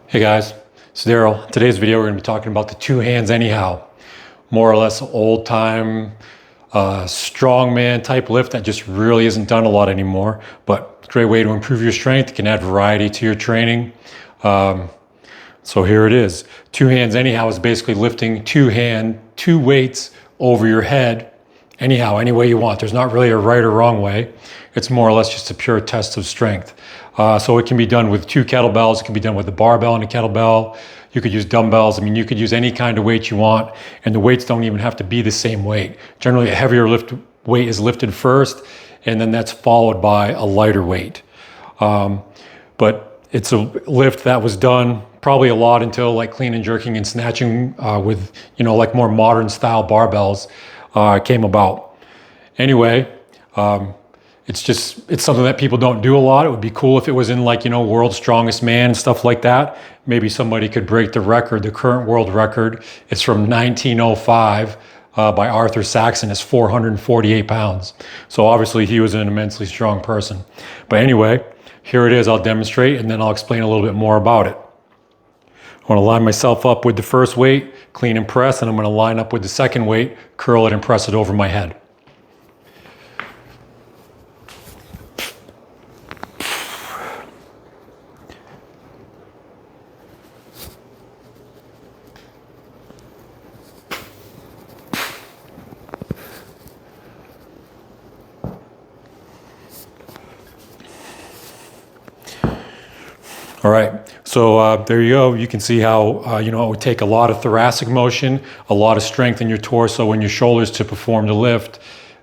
Hey guys, it's Daryl. Today's video we're going to be talking about the two hands anyhow. More or less old time strongman type lift that just really isn't done a lot anymore, but great way to improve your strength. It can add variety to your training. So here it is. Two hands anyhow is basically lifting two weights over your head anyhow, any way you want. There's not really a right or wrong way. It's more or less just a pure test of strength. So it can be done with two kettlebells. It can be done with a barbell and a kettlebell. You could use dumbbells. I mean, you could use any kind of weight you want, and the weights don't even have to be the same weight. Generally, a heavier weight is lifted first, and then that's followed by a lighter weight. But it's a lift that was done probably a lot until like clean and jerking and snatching with, like more modern style barbells came about. Anyway, it's something that people don't do a lot. It would be cool if it was in like, World's Strongest Man and stuff like that. Maybe somebody could break the record. The current world record is from 1905 by Arthur Saxon. It's 448 pounds. So obviously he was an immensely strong person. But anyway, here it is. I'll demonstrate and then I'll explain a little bit more about it. I want to line myself up with the first weight, clean and press, and I'm going to line up with the second weight, curl it and press it over my head. All right, so there you go. You can see how, it would take a lot of thoracic motion, a lot of strength in your torso and your shoulders to perform the lift.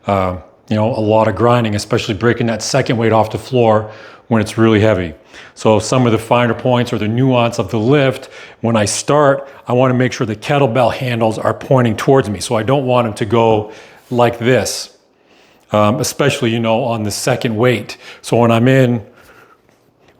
A lot of grinding, especially breaking that second weight off the floor when it's really heavy. So some of the finer points or the nuance of the lift, when I start, I want to make sure the kettlebell handles are pointing towards me. So I don't want them to go like this, especially, on the second weight. So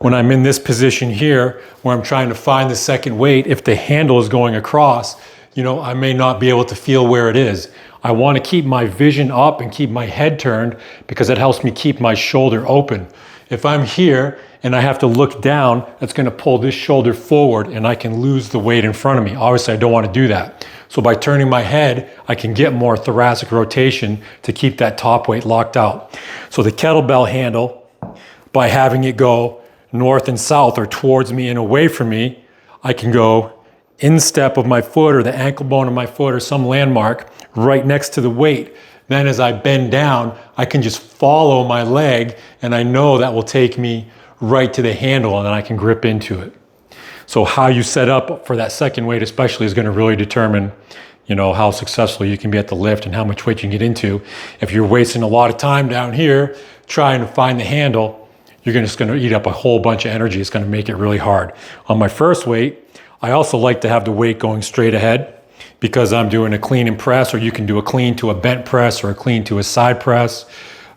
when I'm in this position here where I'm trying to find the second weight, if the handle is going across, I may not be able to feel where it is. I want to keep my vision up and keep my head turned because it helps me keep my shoulder open. If I'm here and I have to look down, that's going to pull this shoulder forward and I can lose the weight in front of me. Obviously, I don't want to do that. So by turning my head, I can get more thoracic rotation to keep that top weight locked out. So the kettlebell handle, by having it go north and south or towards me and away from me, I can go instep of my foot or the ankle bone of my foot or some landmark right next to the weight. Then as I bend down, I can just follow my leg and I know that will take me right to the handle and then I can grip into it. So how you set up for that second weight especially is going to really determine how successful you can be at the lift and how much weight you can get into. If you're wasting a lot of time down here trying to find the handle, you're just going to eat up a whole bunch of energy. It's going to make it really hard. On my first weight, I also like to have the weight going straight ahead because I'm doing a clean and press, or you can do a clean to a bent press or a clean to a side press.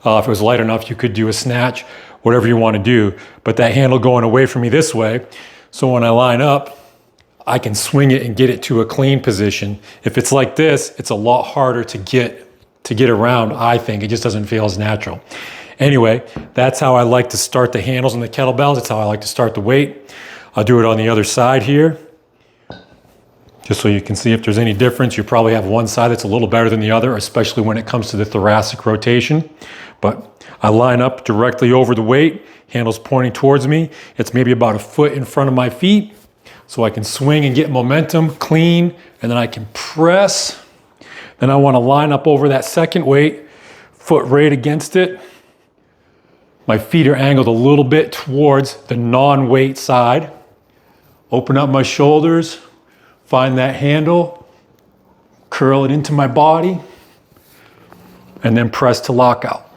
If it was light enough, you could do a snatch, whatever you want to do. But that handle going away from me this way, so when I line up, I can swing it and get it to a clean position. If it's like this, it's a lot harder to get around, I think. It just doesn't feel as natural. Anyway, that's how I like to start the handles on the kettlebells. That's how I like to start the weight. I'll do it on the other side here, just so you can see if there's any difference. You probably have one side that's a little better than the other, especially when it comes to the thoracic rotation. But I line up directly over the weight, handles pointing towards me. It's maybe about a foot in front of my feet, so I can swing and get momentum, clean, and then I can press. Then I want to line up over that second weight, foot right against it. My feet are angled a little bit towards the non-weight side. Open up my shoulders, find that handle, curl it into my body, and then press to lockout.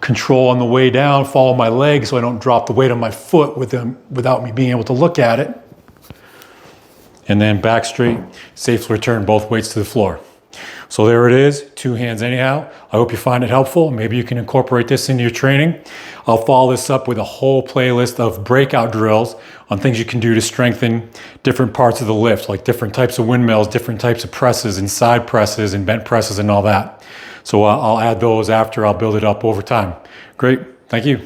Control on the way down, follow my leg so I don't drop the weight on my foot without me being able to look at it. And then back straight, safely return both weights to the floor. So there it is, two hands anyhow. I hope you find it helpful. Maybe you can incorporate this into your training. I'll follow this up with a whole playlist of breakout drills on things you can do to strengthen different parts of the lift, like different types of windmills, different types of presses and side presses and bent presses and all that. So I'll add those after. I'll build it up over time. Great, thank you.